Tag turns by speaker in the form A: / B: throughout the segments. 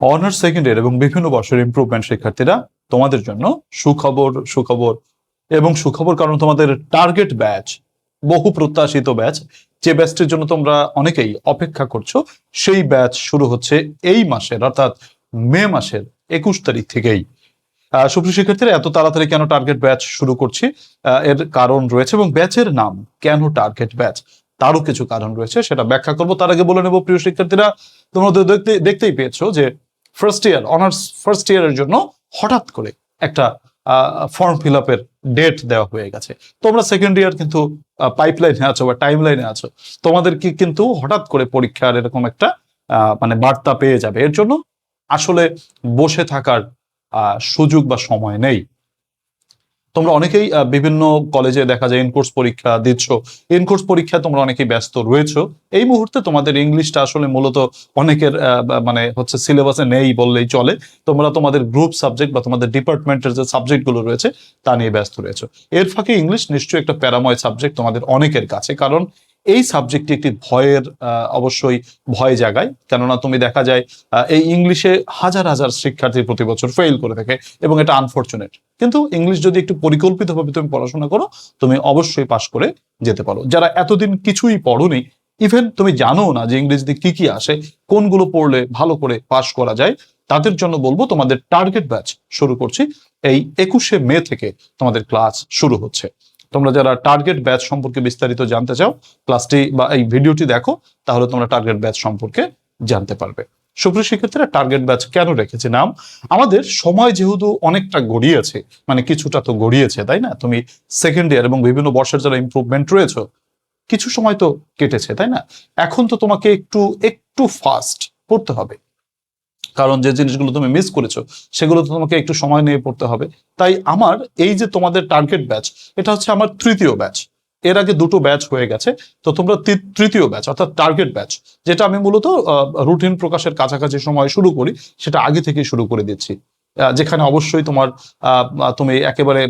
A: Honours second year এবং বিভিন্ন বর্ষের ইমপ্রুভমেন্ট শিক্ষার্থীরা, তোমাদের জন্য সুখবর সুখবর এবং সুখবর, কারণ তোমাদের টার্গেট ব্যাচ, বহু প্রত্যাশিত ব্যাচ, যে ব্যাচটির জন্য তোমরা অনেকেই অপেক্ষা করছো, সেই ব্যাচ শুরু হচ্ছে এই মাসের, অর্থাৎ মে মাসের 21 তারিখ থেকেই। সুপ্রিয় শিক্ষার্থীরা, এত তাড়াতাড়ি কেন টার্গেট ব্যাচ শুরু করছি, এর কারণ রয়েছে, এবং ব্যাচের নাম কেন টার্গেট ব্যাচ তারও কিছু কারণ রয়েছে, সেটা ব্যাখ্যা করবো। তার আগে বলে নেব, প্রিয় শিক্ষার্থীরা, তোমরা তো দেখতেই পেয়েছো যে ফার্স্ট ইয়ার, অনার্স ফার্স্ট ইয়ারের জন্য হঠাৎ করে একটা ফর্ম ফিল আপের ডেট দেওয়া হয়ে গেছে। তোমরা সেকেন্ড ইয়ার কিন্তু পাইপলাইনে আছো বা টাইম লাইনে আছো, তোমাদেরকে কিন্তু হঠাৎ করে পরীক্ষার এরকম একটা মানে বার্তা পেয়ে যাবে। এর জন্য আসলে বসে থাকার সুযোগ বা সময় নেই। তোমরা অনেকেই বিভিন্ন কলেজে দেখা যায় ইনকোর্স পরীক্ষা দিচ্ছ, ইনকোর্স পরীক্ষায় তোমরা অনেকেই ব্যস্ত রয়েছো। এই মুহূর্তে তোমাদের ইংলিশটা আসলে মূলত অনেকের মানে হচ্ছে সিলেবাসে নেই বললেই চলে। তোমরা তোমাদের গ্রুপ সাবজেক্ট বা তোমাদের ডিপার্টমেন্টের যে সাবজেক্টগুলো রয়েছে তা নিয়ে ব্যস্ত রয়েছো। এর ফাঁকে ইংলিশ নিশ্চয়ই একটা প্যারাময় সাবজেক্ট তোমাদের অনেকের কাছে, কারণ এই সাবজেক্টটি একটি ভয়ের, অবশ্যই ভয় জাগায়। কেননা তুমি দেখা যায় এই ইংলিশে হাজার হাজার শিক্ষার্থী প্রতি বছর ফেল করে থাকে, এবং এটা আনফরচুনেট। কিন্তু ইংলিশ যদি একটু পরিকল্পিতভাবে তুমি পড়াশোনা করো, তুমি অবশ্যই পাশ করে যেতে পারো। যারা এতদিন কিছুই পড়োনি, ইভেন তুমি জানো না যে ইংরেজিতে কি কি আসে, কোনগুলো পড়লে ভালো করে পাশ করা যায়, তাদের জন্য বলবো তোমাদের টার্গেট ব্যাচ শুরু করছি। এই 21শে মে থেকে তোমাদের ক্লাস শুরু হচ্ছে। তোমরা যারা টার্গেট ব্যাচ সম্পর্কে বিস্তারিত জানতে চাও, ক্লাসটি বা এই ভিডিওটি দেখো, তাহলে তোমরা টার্গেট ব্যাচ সম্পর্কে জানতে পারবে। সুপ্রিয় শিক্ষার্থীরা, টার্গেট ব্যাচ কেন রেখেছে নাম? আমাদের সময় যেহেতু অনেকটা গড়িয়েছে, মানে কিছুটা তো গড়িয়েছে, তাই না? তুমি সেকেন্ড ইয়ার এবং বিভিন্ন বর্ষের যারা ইমপ্রুভমেন্ট রয়েছে, কিছু সময় তো কেটেছে, তাই না? এখন তো তোমাকে একটু একটু ফাস্ট পড়তে হবে, কারণ যে জিনিসগুলো তুমি মিস করেছো সেগুলো তো তোমাকে একটু সময় নিয়ে পড়তে হবে। তাই আমার এই যে তোমাদের টার্গেট ব্যাচ, এটা হচ্ছে আমার তৃতীয় ব্যাচ। এর আগে দুটো ব্যাচ হয়ে গেছে, তো তোমরা তৃতীয় ব্যাচ অর্থাৎ টার্গেট ব্যাচ, যেটা আমি মূলত রুটিন প্রকাশের কাছাকাছি সময় শুরু করি, সেটা আগে থেকেই শুরু করে দিচ্ছি। যেখানে অবশ্যই তোমার তুমি একেবারে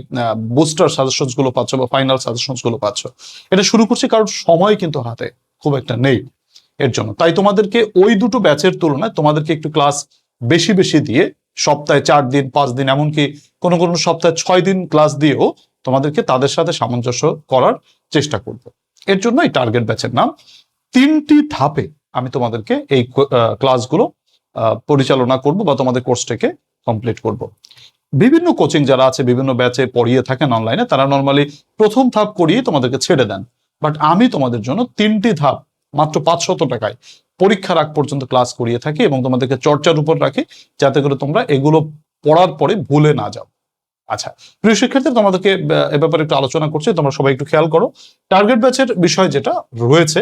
A: বুস্টার সাজেশনস গুলো পাচ্ছ বা ফাইনাল সাজেশনস গুলো পাচ্ছ। এটা শুরু করছি কারণ সময় কিন্তু হাতে খুব একটা নেই এর জন্য। তাই তোমাদেরকে ওই দুটো ব্যাচের তুলনায় তোমাদেরকে একটু ক্লাস বেশি বেশি দিয়ে, সপ্তাহে 4 দিন 5 দিন, এমনকি কোনো কোনো সপ্তাহে 6 দিন ক্লাস দিয়েও তোমাদেরকে তাদের সাথে সামঞ্জস্য করার চেষ্টা করব। এর জন্য এই টার্গেট ব্যাচের নাম। 3টি ধাপে আমি তোমাদেরকে এই ক্লাসগুলো পরিচালনা করব বা তোমাদের কোর্সটাকে কমপ্লিট করব। বিভিন্ন কোচিং যারা আছে, বিভিন্ন ব্যাচে পড়িয়ে থাকেন অনলাইনে, তারা নর্মালি প্রথম ধাপ করিয়ে তোমাদেরকে ছেড়ে দেন। বাট আমি তোমাদের জন্য 3টি ধাপ মাত্র 500 টাকায় পরীক্ষার আগ পর্যন্ত ক্লাস করিয়ে থাকি, এবং তোমাদেরকে চর্চার উপর রাখি, যাতে করে তোমরা এগুলো পড়ার পরে ভুলে না যাও। আচ্ছা প্রিয় শিক্ষার্থী, তোমাদেরকে এ ব্যাপারে একটু আলোচনা করছি, তোমরা সবাই একটু খেয়াল করো। টার্গেট ব্যাচের বিষয় যেটা রয়েছে,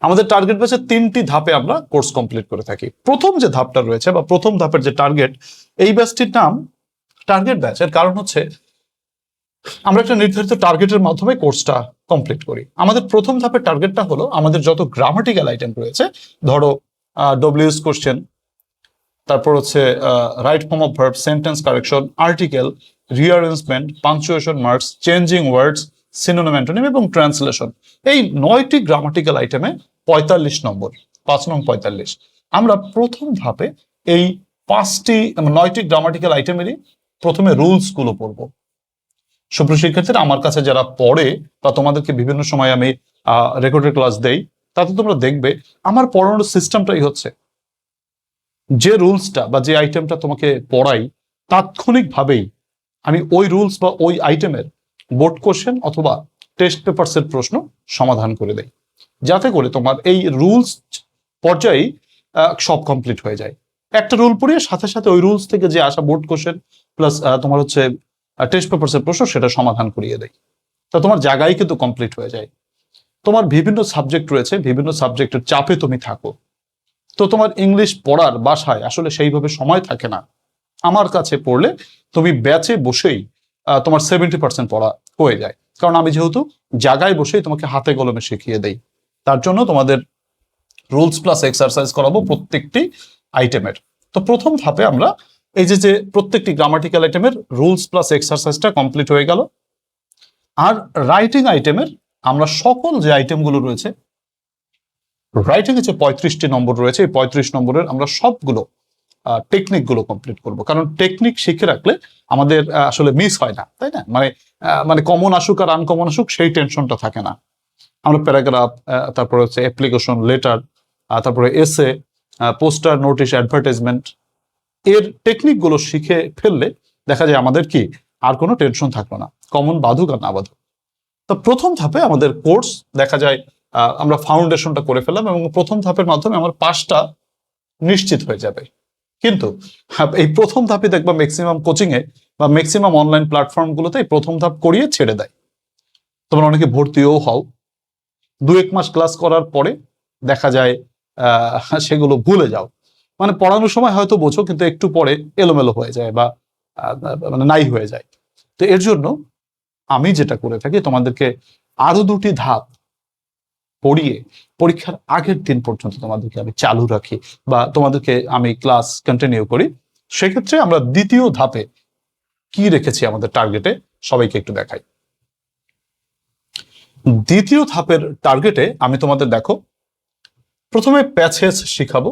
A: আমাদের টার্গেট ব্যাচের 3টি ধাপে আমরা কোর্স কমপ্লিট করে থাকি। প্রথম যে ধাপটা রয়েছে বা প্রথম ধাপের যে টার্গেট, এই ব্যাচটির নাম টার্গেট ব্যাচ। এর কারণ হচ্ছে আমরা একটা নির্ধারিত টার্গেটের মাধ্যমে কোর্সটা কমপ্লিট করি। আমাদের প্রথম ধাপের টার্গেটটা হলো আমাদের যত গ্রামাটিক্যাল আইটেম রয়েছে, ধরো ডব্লিউএস কোশ্চেন, তারপর হচ্ছে right form of verb, sentence correction, article, rearrangement, punctuation marks, changing words, synonym antonym এবং ট্রান্সলেশন। এই 9টি গ্রামাটিক্যাল আইটেমে 45 নম্বর, 5 নং 45। আমরা প্রথম ধাপে এই 9টি গ্রামাটিক্যাল আইটেমেরই প্রথমে রুলস গুলো পড়বো। সুপ্রিয় শিক্ষার্থীরা, আমার কাছে যারা পড়ে বা তোমাদেরকে বিভিন্ন সময় আমি রেকর্ডেড ক্লাস দেই, তাতে তোমরা দেখবে আমার পড়ানোর সিস্টেমটাই হচ্ছে, যে রুলসটা বা যে আইটেমটা তোমাকে পড়াই, তাৎক্ষণিকভাবেই আমি ওই রুলস বা ওই আইটেমের বোর্ড কোশ্চেন অথবা টেস্ট পেপারস এর প্রশ্ন সমাধান করে দেয়, যাতে করে তোমার এই রুলস পর্যায়ে সব কমপ্লিট হয়ে যায়। একটা রুল পড়িয়ে সাথে সাথে ওই রুলস থেকে যে আসা বোর্ড কোশ্চেন প্লাস তোমার হচ্ছে টেস্ট পেপারস এর প্রশ্ন, সেটা সমাধান করিয়ে দেয়। তা তোমার জায়গায় কিন্তু কমপ্লিট হয়ে যায়। তোমার বিভিন্ন সাবজেক্ট রয়েছে, বিভিন্ন সাবজেক্টের চাপে তুমি থাকো, তো তোমার ইংলিশ পড়ার বাসায় আসলে সেইভাবে সময় থাকে না। আমার কাছে পড়লে তুমি ব্যাচে বসেই তোমার 70% পড়া হয়ে যায়, কারণ আমি যেহেতু জায়গায় বসেই তোমাকে হাতে কলমে শিখিয়ে দেই। তার জন্য তোমাদের রুলস প্লাস এক্সারসাইজ করাবো প্রত্যেকটি আইটেমের। তো প্রথম ধাপে আমরা এই যে প্রত্যেকটি গ্রামাটিক্যাল আইটেমের রুলস প্লাস এক্সারসাইজটা কমপ্লিট হয়ে গেল। আর রাইটিং আইটেমের আমরা সকল যে আইটেমগুলো রয়েছে রাইটিং এ যে 35টি নম্বর রয়েছে, এই 35 নম্বরের আমরা সবগুলো টেকনিক গুলো কমপ্লিট করব, কারণ টেকনিক শিখে রাখলে আমাদের আসলে মিস হয় না, তাই না? মানে কমন আসুক আর আনকমন আসুক সেই টেনশনটা থাকে না। আমরা প্যারাগ্রাফ, তারপরে হচ্ছে অ্যাপ্লিকেশন লেটার, তারপরে এসে, পোস্টার, নোটিশ, অ্যাডভার্টাইজমেন্ট, এর টেকনিক গুলো শিখে ফেললে দেখা যায় আমাদের কি আর কোনো টেনশন থাকলো না, কমন বাধুক আর না বাধুক। তো প্রথম ধাপে আমাদের কোর্স দেখা যায় আমরা ফাউন্ডেশনটা করে ফেললাম এবং প্রথম ধাপের মাধ্যমে আমার পাসটা নিশ্চিত হয়ে যাবে। কিন্তু এই প্রথম ধাপে দেখবা ম্যাক্সিমাম কোচিং এ বা ম্যাক্সিমাম অনলাইন প্ল্যাটফর্ম গুলোতে এই প্রথম ধাপ করিয়ে ছেড়ে দেয়। তোমরা অনেকে ভর্তিও হও, 2-1 মাস ক্লাস করার পরে দেখা যায় সেগুলো ভুলে যাও। মানে পড়ানোর সময় হয়তো বোঝো, কিন্তু একটু পরে এলোমেলো হয়ে যায় বা মানে নাই হয়ে যায়। তো এর জন্য আমি যেটা করে থাকি, তোমাদেরকে আরো 2টি ধাপ পড়িয়ে পরীক্ষার আগের দিন পর্যন্ত তোমাদেরকে আমি চালু রাখি বা তোমাদেরকে আমি ক্লাস কন্টিনিউ করি। সেক্ষেত্রে আমরা দ্বিতীয় ধাপে কি রেখেছি আমাদের টার্গেটে, সবাইকে একটু দেখাই। দ্বিতীয় ধাপের টার্গেটে আমি তোমাদের দেখো, প্রথমে প্যাসেজ শিখাবো,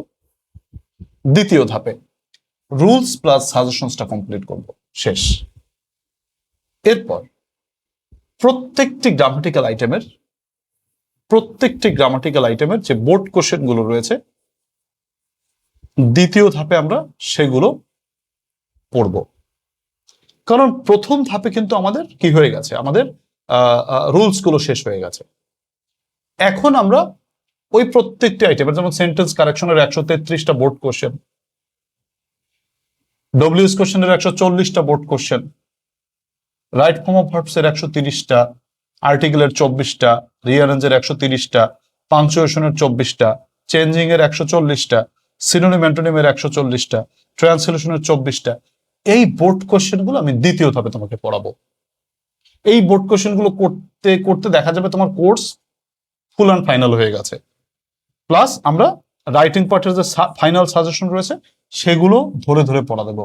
A: দ্বিতীয় ধাপে রুলস প্লাস সাজেশনসটা কমপ্লিট করব, শেষ। এরপর প্রত্যেকটি গ্রামাটিক্যাল আইটেমের যে বোর্ড কোশ্চেন গুলো রয়েছে, দ্বিতীয় ধাপে আমরা সেগুলো পড়ব। কারণ প্রথম ধাপে কিন্তু আমাদের কি হয়ে গেছে, আমাদের রুলস গুলো শেষ হয়ে গেছে। এখন আমরা ওই প্রত্যেকটি আইটেমের, যেমন সেন্টেন্স কারেকশনের 133টা বোর্ড কোশ্চেন, ডব্লিউএস কোশ্চেনের 140টা board question, right form of verbs এর 130টা, আর্টিকেলের 24টা, রিঅ্যারেঞ্জের 130টা, পাংচুয়েশনের 24টা, চেঞ্জিং এর 140টা, সিনোনিম অ্যান্টোনিমের 140টা, ট্রান্সলেশনের 24টা, এই বোর্ড কোশ্চেন গুলো আমি দ্বিতীয় ধাপে তোমাকে পড়াবো। এই বোর্ড কোশ্চেন গুলো করতে করতে দেখা যাবে তোমার কোর্স ফুল অ্যান্ড ফাইনাল হয়ে গেছে। প্লাস আমরা রাইটিং পার্টের যে ফাইনাল সাজেশন রয়েছে সেগুলো ধরে ধরে পড়া দেবো।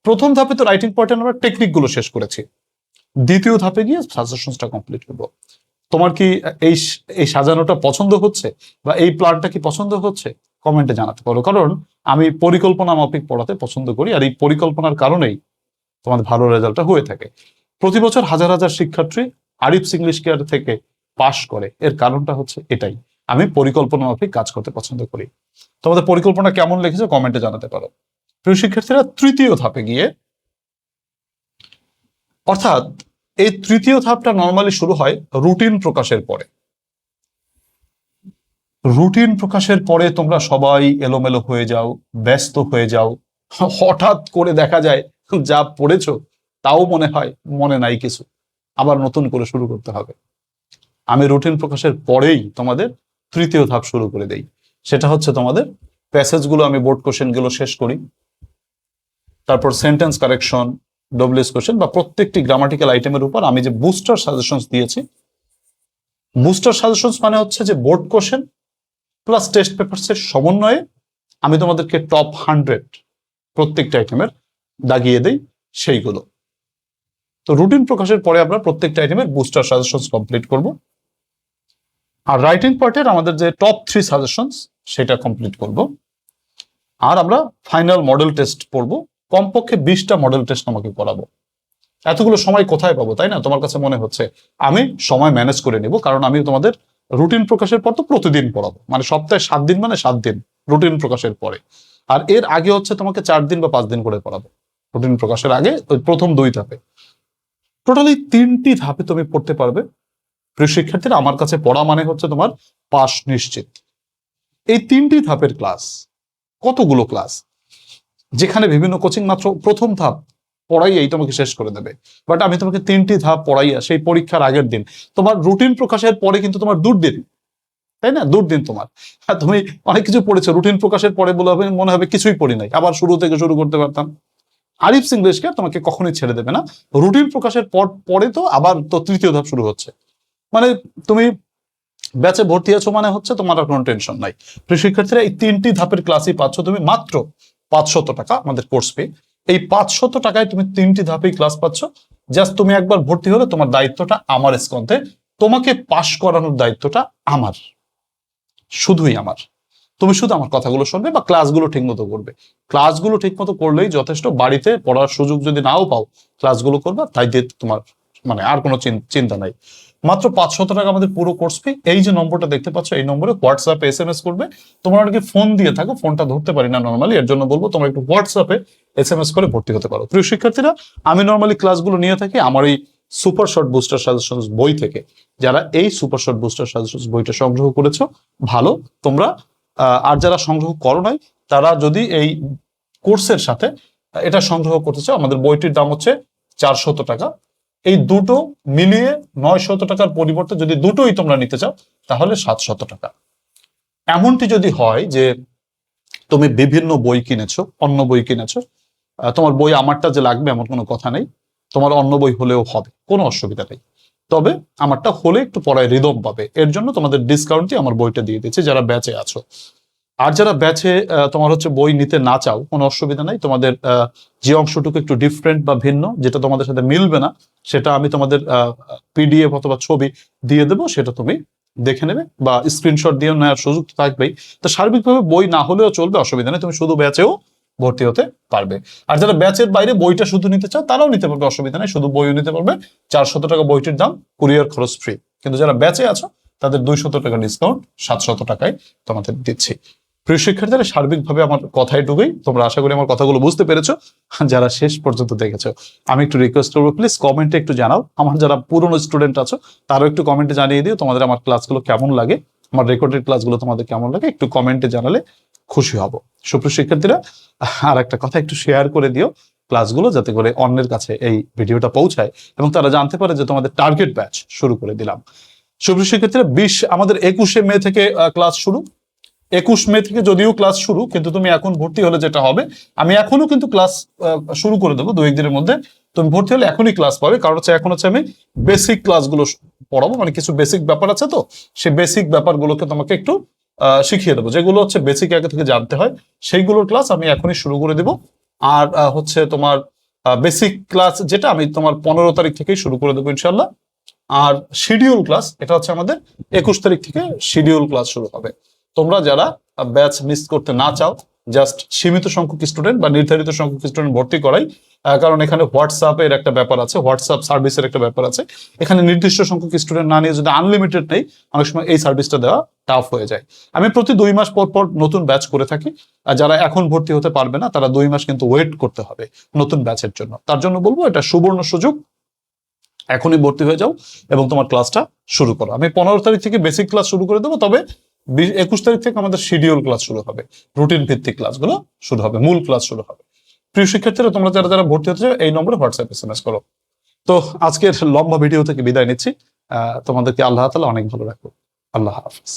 A: প্রথম ধাপে তো রাইটিং পার্টে আমরা টেকনিক গুলো শেষ করেছি, দ্বিতীয় ধাপে গিয়ে সাজেশনসটা কমপ্লিট করবো। তোমার কি এই এই সাজানোটা পছন্দ হচ্ছে বা এই প্ল্যানটা কি পছন্দ হচ্ছে, কমেন্টে জানাতে পারো। কারণ আমি পরিকল্পনা মাফিক পড়াতে পছন্দ করি, আর এই পরিকল্পনার কারণেই তোমাদের ভালো রেজাল্টটা হয়ে থাকে। প্রতি বছর হাজার হাজার শিক্ষার্থী আরিফস ইংলিশ কেয়ার থেকে পাশ করে, এর কারণটা হচ্ছে এটাই, আমি পরিকল্পনা মাফিক কাজ করতে পছন্দ করি। তোমাদের পরিকল্পনা কেমন লিখেছে কমেন্টে জানাতে পারো। প্রিয় শিক্ষার্থীরা, তৃতীয় ধাপে গিয়ে, অর্থাৎ এই তৃতীয় ধাপটা নর্মালি শুরু হয় রুটিন প্রকাশের পরে। রুটিন প্রকাশের পরে তোমরা সবাই এলোমেলো হয়ে যাও, ব্যস্ত হয়ে যাও, হঠাৎ করে দেখা যায় যা পড়েছো তাও মনে হয় মনে নাই কিছু, আবার নতুন করে শুরু করতে হবে। আমি রুটিন প্রকাশের পরেই তোমাদের তৃতীয় ধাপ শুরু করে দেই, সেটা হচ্ছে তোমাদের প্যাসেজগুলো আমি বোর্ড কোশ্চেন গুলো শেষ করি, তারপর সেন্টেন্স কারেকশন, ডব্লিউএস কোশ্চেন বা প্রত্যেকটি গ্রামাটিক্যাল আইটেমের উপর আমি যে বুস্টার সাজেশনস দিয়েছি, বুস্টার সাজেশনস মানে হচ্ছে যে board question plus test papers এর সমন্বয়ে আমি তোমাদেরকে টপ 100 প্রত্যেকটা আইটেমের দাগিয়ে দেই সেইগুলো। তো রুটিন প্রকাশের পরে আমরা প্রত্যেকটা আইটেমের বুস্টার সাজেশনস কমপ্লিট করব, আর রাইটিং পার্টের আমাদের যে টপ 3 সাজেশনস সেটা কমপ্লিট করব, আর আমরা ফাইনাল মডেল টেস্ট পড়বো। কমপক্ষে 20টা মডেল টেস্ট আমাকে করাবো। এতগুলো সময় কোথায় পাবো, তাই না? তোমার কাছে মনে হচ্ছে আমি সময় ম্যানেজ করে নিব, কারণ আমি তোমাদের রুটিন প্রকাশের পর তো প্রতিদিন পড়াবো, মানে সপ্তাহে 7 দিন, মানে 7 দিন রুটিন প্রকাশের পরে, আর এর আগে হচ্ছে তোমাকে 4 দিন বা 5 দিন করে পড়াবো। রুটিন প্রকাশের আগে ওই প্রথম 2 ধাপে, টোটালি 3টি ধাপে তুমি পড়তে পারবে। প্রিয় শিক্ষার্থীরা, আমার কাছে পড়া মানে হচ্ছে তোমার পাস নিশ্চিত। এই 3টি ধাপের ক্লাস, কতগুলো ক্লাস, যেখানে বিভিন্ন কোচিং মাত্র প্রথম ধাপ পড়াইয়াই তোমাকে শেষ করে দেবে, বাট আমি তোমাকে 3টি ধাপ পড়াইয়া সেই পরীক্ষার আগের দিন, তোমার রুটিন প্রকাশের পরে কিন্তু তোমার দুর্দিন, তাই না? দুর্দিন তোমার, তুমি অনেক কিছু পড়েছো, রুটিন প্রকাশের পরে বলে হবে মনে হবে কিছুই পড়ি নাই, আবার শুরু থেকে শুরু করতে পারতাম। আরিফস ইংলিশকে তোমাকে কখনোই ছেড়ে দেবে না। রুটিন প্রকাশের পরে তো আবার তো তৃতীয় ধাপ শুরু হচ্ছে, মানে তুমি ব্যাচে ভর্তি আছো মানে হচ্ছে তোমার আর কোনো টেনশন নাই। প্রিয় শিক্ষার্থীরা, এই 3টি ধাপের ক্লাসই পাচ্ছ তুমি মাত্র 500 টাকা আমাদের কোর্স ফি। এই 500 টাকায় তুমি 3টি ধাপেই ক্লাস পাচ্ছ। জাস্ট তুমি একবার ভর্তি হলে তোমার দায়িত্বটা আমার স্কন্ধে, তোমাকে পাশ করানোর দায়িত্বটা আমার। শুধুই আমার। তুমি শুধু আমার কথাগুলো শুনবে বা ক্লাসগুলো ঠিক মতো করবে। ক্লাসগুলো ঠিক মতো করলেই যথেষ্ট। বাড়িতে পড়ার সুযোগ যদি নাও পাও, ক্লাসগুলো করবা, তাই দিয়ে তোমার মানে আর কোনো চিন্তা নাই। মাত্র 500 টাকা আমাদের পুরো কোর্স ফি। এই যে নম্বরটা দেখতে পাচ্ছ, এই নম্বরে হোয়াটসঅ্যাপে SMS করবে। তোমরা অনেকে ফোন দিয়ে থাকো, ফোনটা ধরতে পারি না নর্মালি, এর জন্য বলবো তোমরা একটু হোয়াটসঅ্যাপে SMS করে ভর্তি হতে পারো। প্রিয় শিক্ষার্থীরা, আমি নর্মালি ক্লাসগুলো নিয়ে থাকি আমার এই সুপার শর্ট বুস্টার সাজেশনস বই থেকে। যারা এই সুপার শর্ট বুস্টার সাজেশনস বইটা সংগ্রহ করেছো ভালো তোমরা, আর যারা সংগ্রহ করো নাই তারা যদি এই কোর্সের সাথে এটা সংগ্রহ করতে চাও, আমাদের বইটির দাম হচ্ছে 400 টাকা। এই দুটো মিলিয়ে 900 টাকার পরিবর্তে যদি দুটোই তোমরা নিতে চাও তাহলে 700 টাকা। এমনটি যদি হয় যে তুমি বিভিন্ন বই কিনেছো, অন্য বই কিনেছো, তোমার বই আমারটা যে লাগবে এমন কোনো কথা নেই, তোমার অন্য বই হলেও হবে, কোনো অসুবিধা নেই। তবে আমারটা হলে একটু পড়ায় রিদম পাবে, এর জন্য তোমাদের ডিসকাউন্ট দিয়ে আমার বইটা দিয়ে দিচ্ছি যারা ব্যাচে আছো। আর যারা ব্যাচে তোমার হচ্ছে বই নিতে না চাও, কোনো অসুবিধা নাই। তোমাদের যে অংশটুকু একটু ডিফারেন্ট বা ভিন্ন, যেটা তোমাদের সাথে মিলবে না, সেটা আমি তোমাদের PDF অথবা ছবি দিয়ে দেবো, সেটা তুমি দেখে নেবে বা স্ক্রিনশট দিয়ে নেওয়ার সুযোগ তো থাকবেই। তো সার্বিকভাবে বই না হলেও চলবে, অসুবিধা নেই, তুমি শুধু ব্যাচেও ভর্তি হতে পারবে। আর যারা ব্যাচের বাইরে বইটা শুধু নিতে চাও তারাও নিতে পারবে, অসুবিধা নেই, শুধু বইও নিতে পারবে। 400 টাকা বইটির দাম, কুরিয়ার খরচ ফ্রি। কিন্তু যারা ব্যাচে আছো তাদের 200 টাকা ডিসকাউন্ট, 700 টাকায় তোমাদের দিচ্ছি। প্রিয় শিক্ষার্থীরা, সার্বিকভাবে আমার কথা এটুকুই। তোমরা আশা করি আমার কথাগুলো বুঝতে পেরেছো। যারা শেষ পর্যন্ত দেখেছো, আমি একটু রিকোয়েস্ট করবো, প্লিজ কমেন্টে একটু জানাও। আমার যারা পুরনো স্টুডেন্ট আছো তারাও একটু কমেন্টে জানিয়ে দিও তোমাদের আমার ক্লাসগুলো কেমন লাগে, আমার রেকর্ডেড ক্লাসগুলো তোমাদের কেমন লাগে, একটু কমেন্টে জানালে খুশি হব। সুপ্রিয় শিক্ষার্থীরা, আর একটা কথা, একটু শেয়ার করে দিও ক্লাসগুলো, যাতে করে অন্যের কাছে এই ভিডিওটা পৌঁছায় এবং তারা জানতে পারে যে তোমাদের টার্গেট ব্যাচ শুরু করে দিলাম। সুপ্রিয় শিক্ষার্থীরা, আমাদের 21শে মে থেকে ক্লাস শুরু। 21 মে থেকে যদিও ক্লাস শুরু, কিন্তু তুমি এখন ভর্তি হলে যেটা হবে, আমি এখনো কিন্তু ক্লাস শুরু করে দেবো 2-1 দিনের মধ্যে। তুমি ভর্তি হলে এখনই ক্লাস পাবে, কারণ হচ্ছে এখন হচ্ছে আমি বেসিক ক্লাসগুলো পড়াবো, মানে কিছু বেসিক ব্যাপার আছে, তো সেই বেসিক ব্যাপারগুলোকে তোমাকে একটু শিখিয়ে দেবো, যেগুলো হচ্ছে বেসিক আগে থেকে জানতে হয়, সেইগুলোর ক্লাস আমি এখনই শুরু করে দেবো। আর হচ্ছে তোমার বেসিক ক্লাস যেটা আমি তোমার 15 তারিখ থেকেই শুরু করে দেবো ইনশাল্লাহ। আর শিডিউল ক্লাস, এটা হচ্ছে আমাদের 21 তারিখ থেকে শিডিউল ক্লাস শুরু হবে। তোমরা যারা ব্যাচ মিস করতে না চাও, জাস্ট সীমিত সংখ্যক স্টুডেন্ট বা নির্ধারিত সংখ্যক স্টুডেন্ট ভর্তি করাই, কারণ এখানে হোয়াটসঅ্যাপের একটা ব্যাপার আছে, হোয়াটসঅ্যাপ সার্ভিসের একটা ব্যাপার আছে। এখানে নির্দিষ্ট সংখ্যক স্টুডেন্ট না নিয়ে যদি আনলিমিটেড নেই, অনেক সময় এই সার্ভিসটা দেওয়া টাফ হয়ে যায়। আমি প্রতি 2 মাস পর পর নতুন ব্যাচ করে থাকি। আর যারা এখন ভর্তি হতে পারবে না, তারা 2 মাস কিন্তু ওয়েট করতে হবে নতুন ব্যাচের জন্য। তার জন্য বলবো, এটা সুবর্ণ সুযোগ, এখনই ভর্তি হয়ে যাও এবং তোমার ক্লাসটা শুরু করো। আমি 15 তারিখ থেকে বেসিক ক্লাস শুরু করে দেবো, তবে 21 তারিখ থেকে আমাদের শিডিউল ক্লাস শুরু হবে, রুটিন ভিত্তিক ক্লাসগুলো শুরু হবে, মূল ক্লাস শুরু হবে। প্রিয় শিক্ষার্থীরা, তোমরা যারা যারা ভর্তি হতে চাও এই নম্বরে হোয়াটসঅ্যাপ SMS করো। তো আজকের লম্বা ভিডিও থেকে বিদায় নিচ্ছি। তোমাদেরকে আল্লাহ তাআলা অনেক ভালো রাখো। আল্লাহ হাফেজ।